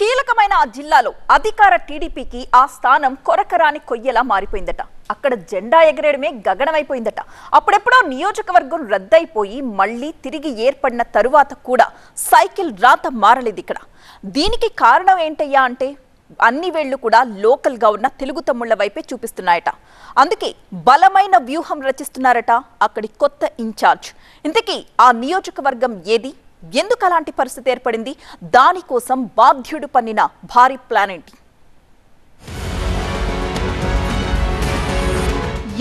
కీలకమైన ఆ జిల్లాలో అధికార టీడీపీకి ఆ స్థానం కొరకరాని కొయ్యలా మారిపోయిందట. అక్కడ జెండా ఎగరేయడమే గగనమైపోయిందట. అప్పుడెప్పుడో నియోజకవర్గం రద్దయిపోయి మళ్ళీ తిరిగి ఏర్పడిన తరువాత కూడా సైకిల్ రాత మారలేదు ఇక్కడ. దీనికి కారణం ఏంటయ్యా అంటే అన్ని వేళ్లు కూడా లోకల్ గా ఉన్న తెలుగు తమ్ముళ్ల వైపే చూపిస్తున్నాయట. అందుకే బలమైన వ్యూహం రచిస్తున్నారట అక్కడి కొత్త ఇన్ఛార్జ్. ఇంతకీ ఆ నియోజకవర్గం ఏది, ఎందుకు అలాంటి పరిస్థితి ఏర్పడింది, దానికోసం బాధ్యుడు పన్నిన భారీ ప్లాన్ ఏంటి?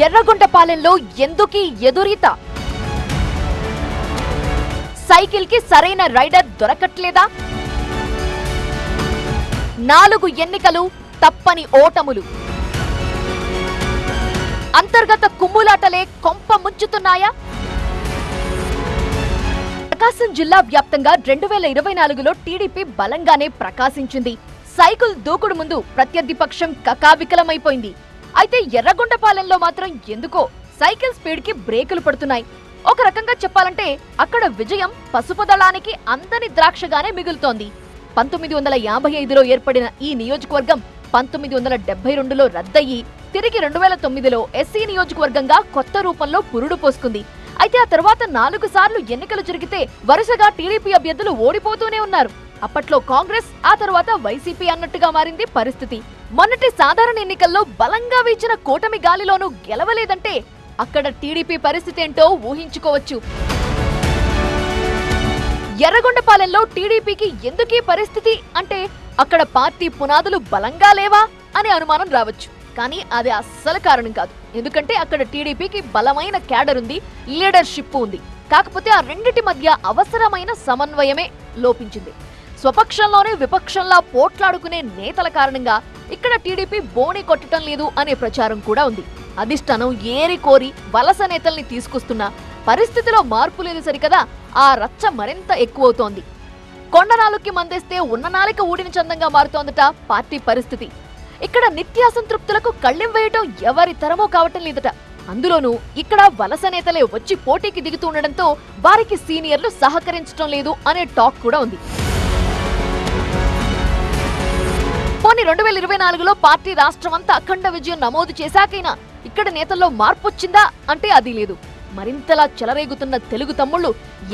ఎర్రగొండపాలెంలో ఎందుకీ ఎదురీత? సైకిల్ కి సరైన రైడర్ దొరకట్లేదా? 4 ఎన్నికలు, తప్పని ఓటములు, అంతర్గత కుమ్ములాటలే కొంప ముంచుతున్నాయా? ప్రకాశం జిల్లా వ్యాప్తంగా 2024లో టీడీపీ బలంగానే ప్రకాశించింది. సైకిల్ దూకుడు ముందు ప్రత్యర్థి పక్షం కకావికలమైపోయింది. అయితే ఎర్రగొండపాలెంలో మాత్రం ఎందుకో సైకిల్ స్పీడ్ కి బ్రేకులు పడుతున్నాయి. ఒక రకంగా చెప్పాలంటే అక్కడ విజయం పసుపు దళానికి అందని ద్రాక్షగానే మిగులుతోంది. 1955లో ఏర్పడిన ఈ నియోజకవర్గం 1972లో రద్దయి తిరిగి 2009లో ఎస్సీ నియోజకవర్గంగా కొత్త రూపంలో పురుడు పోసుకుంది. అయితే ఆ తర్వాత 4 సార్లు ఎన్నికలు జరిగితే వరుసగా టీడీపీ అభ్యర్థులు ఓడిపోతూనే ఉన్నారు. అప్పట్లో కాంగ్రెస్, ఆ తర్వాత వైసీపీ అన్నట్టుగా మారింది పరిస్థితి. మొన్నటి సాధారణ ఎన్నికల్లో బలంగా వీచిన కూటమి గాలిలోనూ గెలవలేదంటే అక్కడ టీడీపీ పరిస్థితి ఏంటో ఊహించుకోవచ్చు. ఎర్రగొండపాలెంలో టీడీపీకి ఎందుకీ పరిస్థితి అంటే అక్కడ పార్టీ పునాదులు బలంగా లేవా అనే అనుమానం రావచ్చు. కానీ అది అస్సలు కారణం కాదు. ఎందుకంటే అక్కడ టీడీపీకి బలమైన క్యాడర్ ఉంది, లీడర్షిప్ ఉంది. కాకపోతే ఆ రెండిటి మధ్య అవసరమైన సమన్వయమే లోపించింది. స్వపక్షంలోనే విపక్షంలా పోట్లాడుకునే నేతల కారణంగా ఇక్కడ టీడీపీ బోణి కొట్టడం లేదు అనే ప్రచారం కూడా ఉంది. అధిష్టానం ఏరి కోరి వలస నేతల్ని తీసుకొస్తున్న పరిస్థితిలో మార్పు లేదు సరికదా, ఆ రచ్చ మరింత ఎక్కువవుతోంది. కొండనాలుకి మందేస్తే ఉన్న నాలిక ఊడిన చందంగా మారుతోందట పార్టీ పరిస్థితి. ఇక్కడ నిత్యాసంతృప్తులకు కళ్ళెం వేయటం ఎవరి తరమో కావటం లేదట. అందులోనూ ఇక్కడ వలస నేతలే వచ్చి పోటీకి దిగుతుండటంతో వారికి సీనియర్లు సహకరించడం లేదు అనే టాక్ కూడా ఉంది. పోనీ 2024లో పార్టీ రాష్ట్రమంతా అఖండ విజయం నమోదు చేశాకైనా ఇక్కడ నేతల్లో మార్పు వచ్చిందా అంటే అది లేదు. మరింతలా చెలరేగుతున్న తెలుగు తమ్ముళ్లు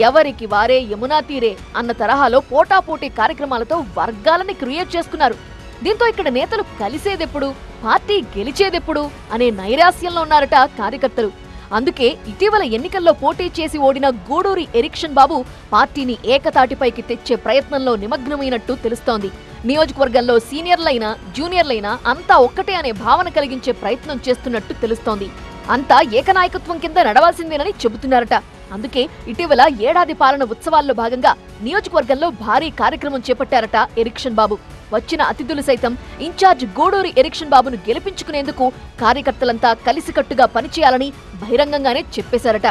ఎవరికి వారే యమునా తీరే అన్న తరహాలో పోటాపోటీ కార్యక్రమాలతో వర్గాలని క్రియేట్ చేసుకున్నారు. దీంతో ఇక్కడ నేతలు కలిసేదెప్పుడు, పార్టీ గెలిచేదెప్పుడు అనే నైరాస్యంలో ఉన్నారట కార్యకర్తలు. అందుకే ఇటీవల ఎన్నికల్లో పోటీ చేసి ఓడిన గూడూరి ఎరిక్షన్ బాబు పార్టీని ఏకతాటిపైకి తెచ్చే ప్రయత్నంలో నిమగ్నమైనట్టు తెలుస్తోంది. నియోజకవర్గంలో సీనియర్లైనా జూనియర్లైనా అంతా ఒక్కటే అనే భావన కలిగించే ప్రయత్నం చేస్తున్నట్టు తెలుస్తోంది. అంతా ఏకనాయకత్వం కింద నడవాల్సిందేనని చెబుతున్నారట. అందుకే ఇటీవల ఏడాది పాలన ఉత్సవాల్లో భాగంగా నియోజకవర్గంలో భారీ కార్యక్రమం చేపట్టారట ఎరిక్షన్ బాబు. వచ్చిన అతిథులు సైతం ఇన్ఛార్జ్ గూడూరి ఎరిక్షన్ బాబును గెలిపించుకునేందుకు కార్యకర్తలంతా కలిసికట్టుగా పనిచేయాలని బహిరంగంగానే చెప్పేశారట.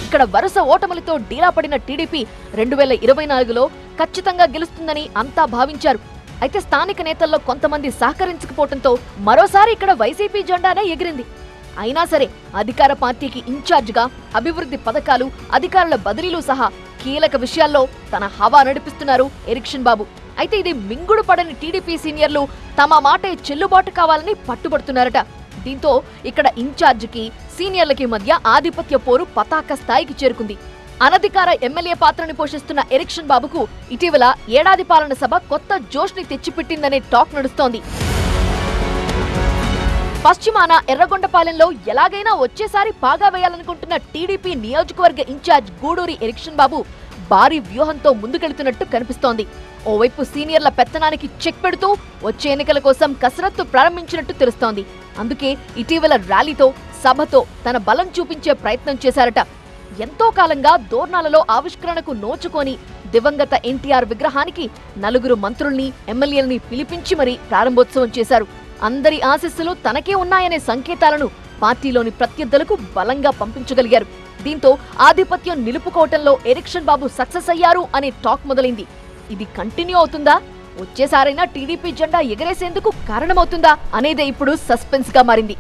ఇక్కడ వరుస ఓటములతో డీలా పడిన టీడీపీ 2024లో ఖచ్చితంగా గెలుస్తుందని అంతా భావించారు. అయితే స్థానిక నేతల్లో కొంతమంది సహకరించకపోవడంతో మరోసారి ఇక్కడ వైసీపీ జెండానే ఎగిరింది. అయినా సరే అధికార పార్టీకి ఇన్ఛార్జిగా అభివృద్ధి పథకాలు, అధికారుల బదిలీలు సహా కీలక విషయాల్లో తన హవా నడిపిస్తున్నారు ఎరిక్షన్ బాబు. అయితే ఇది మింగుడు పడని టీడీపీ సీనియర్లు తమ మాటే చెల్లుబాటు కావాలని పట్టుబడుతున్నారట. దీంతో ఇక్కడ ఇన్ఛార్జికి సీనియర్లకి మధ్య ఆధిపత్య పోరు పతాక స్థాయికి చేరుకుంది. అనధికార ఎమ్మెల్యే పాత్రని పోషిస్తున్న ఎరిక్షన్ బాబుకు ఇటీవల ఏడాది పాలన సభ కొత్త జోష్ ని తెచ్చిపెట్టిందనే టాక్ నడుస్తోంది. పశ్చిమాన ఎర్రగొండపాలెంలో ఎలాగైనా వచ్చేసారి పాగా వేయాలనుకుంటున్న టీడీపీ నియోజకవర్గ ఇన్ఛార్జ్ గూడూరి ఎరిక్షన్ బాబు భారీ వ్యూహంతో ముందుకెళ్తున్నట్టు కనిపిస్తోంది. ఓవైపు సీనియర్ల పెత్తనానికి చెక్ పెడుతూ వచ్చే ఎన్నికల కోసం కసరత్తు ప్రారంభించినట్టు తెలుస్తోంది. అందుకే ఇటీవల ర్యాలీతో, సభతో తన బలం చూపించే ప్రయత్నం చేశారట. ఎంతో కాలంగా దోర్నాలలో ఆవిష్కరణకు నోచుకొని దివంగత ఎన్టీఆర్ విగ్రహానికి 4 మంత్రుల్ని, ఎమ్మెల్యేలని పిలిపించి మరీ ప్రారంభోత్సవం చేశారు. అందరి ఆశీస్సులు తనకే ఉన్నాయనే సంకేతాలను పార్టీలోని ప్రత్యర్థులకు బలంగా పంపించగలిగారు. దీంతో ఆధిపత్యం నిలుపుకోవటంలో ఎరిక్షన్ బాబు సక్సెస్ అయ్యారు అనే టాక్ మొదలైంది. ఇది కంటిన్యూ అవుతుందా? వచ్చేసారైనా టీడీపీ జెండా ఎగరేసేందుకు కారణమవుతుందా అనేదే ఇప్పుడు సస్పెన్స్ గా మారింది.